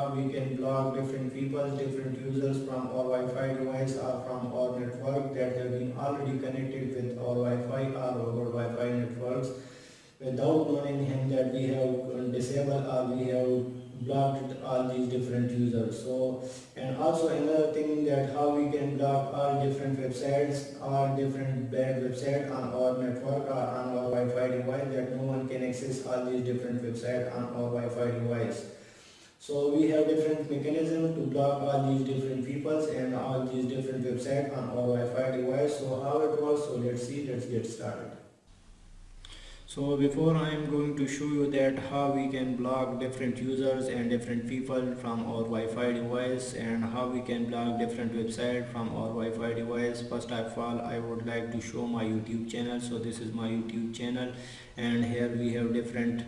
how we can block different people, different users from our Wi-Fi device or from our network that have been already connected with our Wi-Fi or our Wi-Fi networks without knowing him that we have disabled or we have blocked all these different users. So, and also another thing that how we can block all different websites, all different bad websites on our network or on our Wi-Fi device, that no one can access all these different websites on our Wi-Fi device. So we have different mechanisms to block all these different peoples and all these different websites on our Wi-Fi device. So how it works, so let's get started. So before I am going to show you that how we can block different users and different people from our Wi-Fi device and how we can block different websites from our Wi-Fi device. First of all, I would like to show my YouTube channel. So this is my YouTube channel, and here we have different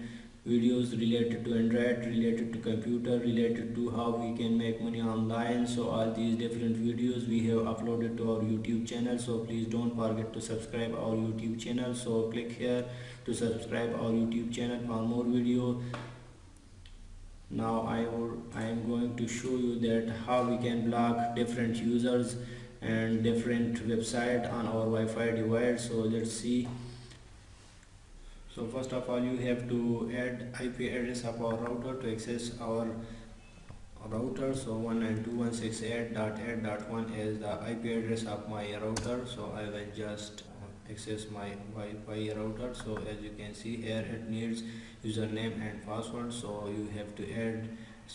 videos related to Android, related to computer, related to how we can make money online. So all these different videos we have uploaded to our YouTube channel, so please don't forget to subscribe our YouTube channel. So click here to subscribe our YouTube channel for more video. Now I am going to show you that how we can block different users and different website on our Wi-Fi device. So let's see. So first of all, you have to add IP address of our router to access our router. So 192.168.8.1 is the IP address of my router. So I will just access my Wi-Fi router. So as you can see here, it needs username and password. So you have to add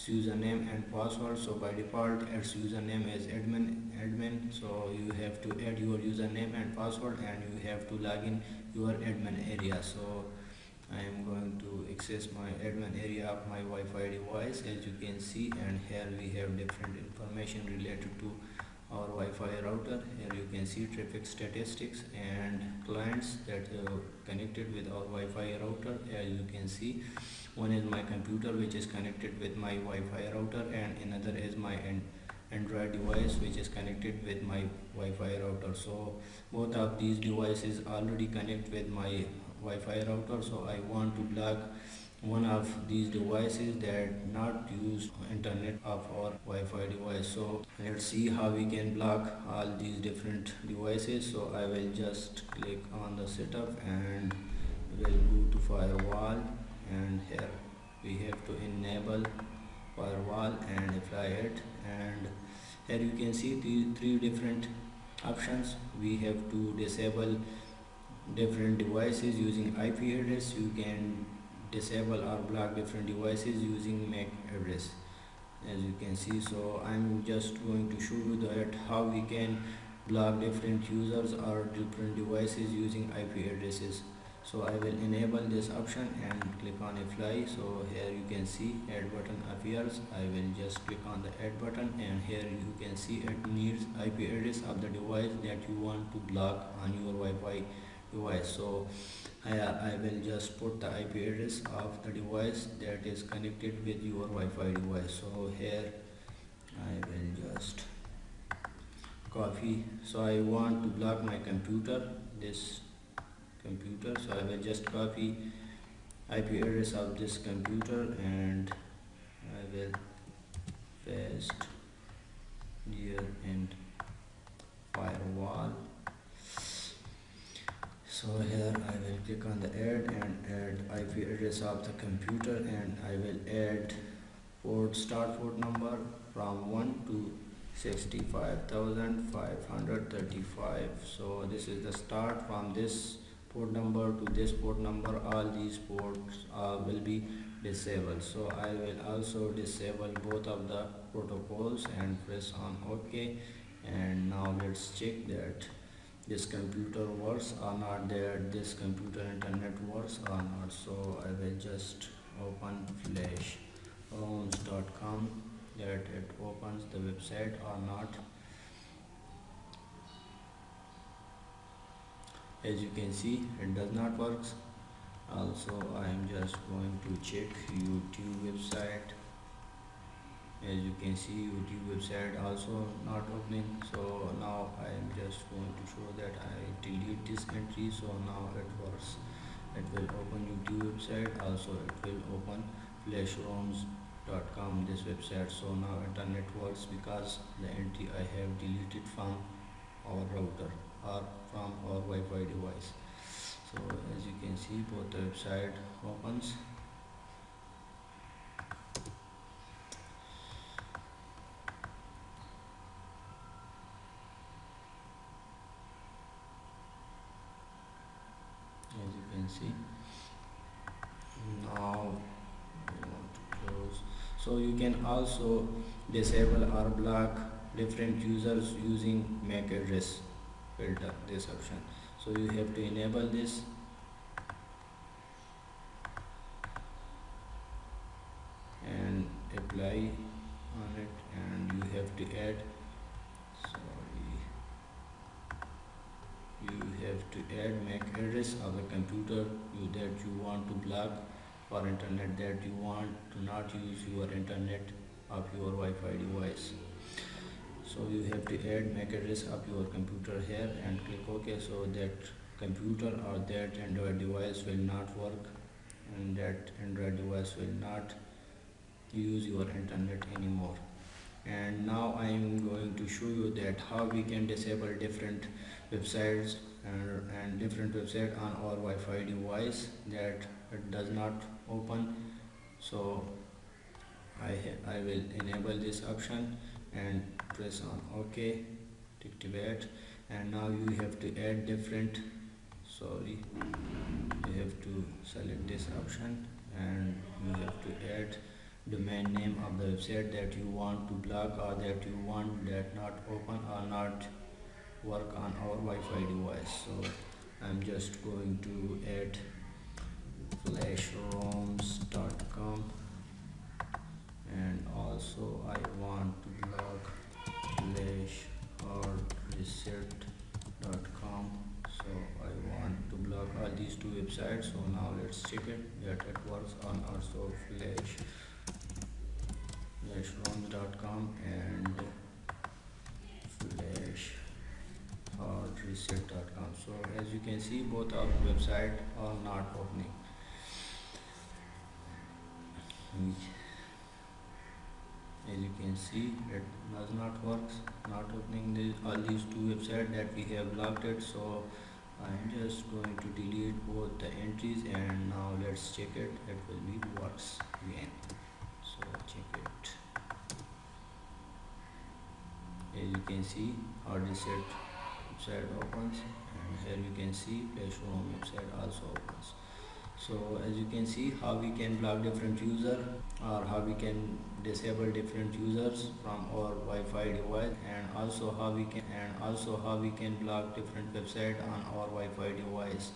username and password. So by default its username is admin. So you have to add your username and password, and you have to log in your admin area. So I am going to access my admin area of my Wi-Fi device, as you can see, and here we have different information related to our Wi-Fi router. Here you can see traffic statistics and clients that are connected with our Wi-Fi router. As you can see, one is my computer which is connected with my Wi-Fi router, and another is my Android device which is connected with my Wi-Fi router. So both of these devices already connect with my Wi-Fi router. So I want to block one of these devices that not use internet of our Wi-Fi device. So let's see how we can block all these different devices. So I will just click on the setup and will go to firewall, and here we have to enable firewall and apply it. And here you can see the three different options. We have to disable different devices using IP address. You can disable or block different devices using MAC address, as you can see. So I'm just going to show you that how we can block different users or different devices using IP addresses. So I will enable this option and click on apply. So here you can see add button appears. I will just click on the add button, and here you can see it needs IP address of the device that you want to block on your Wi-Fi device. So I will just put the IP address of the device that is connected with your Wi-Fi device. So here I will just copy. So I want to block my computer, this computer. So I will just copy IP address of this computer, and I will paste here in firewall. So here I will click on the add and add IP address of the computer, and I will add start port number from 1 to 65,535. So this is the start. From this port number to this port number, all these ports will be disabled. So I will also disable both of the protocols and press on OK. And now let's check that this computer works or not, that this computer internet works or not. So I will just open flashroms.com, that it opens the website or not. As you can see, it does not work. Also I am just going to check YouTube website. As you can see, YouTube website also not opening. So now I am just going to show that I delete this entry. So now it works. It will open YouTube website. Also it will open Flashroms com, this website. So now internet works because the entry I have deleted from our router or from our Wi-Fi device. So as you can see, both the website opens. As you can see, now I want to close. So you can also disable or block different users using MAC address filter, this option. So you have to enable this and apply on it, and you have to add, sorry, you have to add MAC address of the computer that you want to block, for internet that you want to not use your internet of your Wi-Fi device. So you have to add MAC address of your computer here and click OK, so that computer or that Android device will not work, and that Android device will not use your internet anymore. And now I am going to show you that how we can disable different websites and different website on our Wi-Fi device that it does not open. So I will enable this option and press on OK to activate. And now you have to add different, sorry, you have to select this option and you have to add domain name of the website that you want to block or that you want that not open or not work on our Wi-Fi device. So I'm just going to add flashroms.com, and also I want to block flashhardreset.com. So I want to block all these two websites. So now let's check it that it works on also flashroms.com and flashhardreset.com. So as you can see, both of the website are not opening. As you can see, it does not work, not opening all these two websites that we have blocked it. So I'm just going to delete both the entries, and now let's check it. It will be works again. So check it. As you can see, hard reset website opens, and here you can see Flashroom website also opens. So as you can see, how we can block different user or how we can disable different users from our Wi-Fi device, and also how we can block different website on our Wi-Fi device.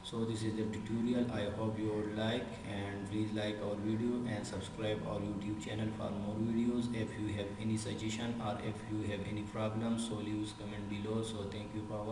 So this is the tutorial. I hope you would like, and please like our video and subscribe our YouTube channel for more videos. If you have any suggestion or if you have any problems, so leave comment below. So thank you for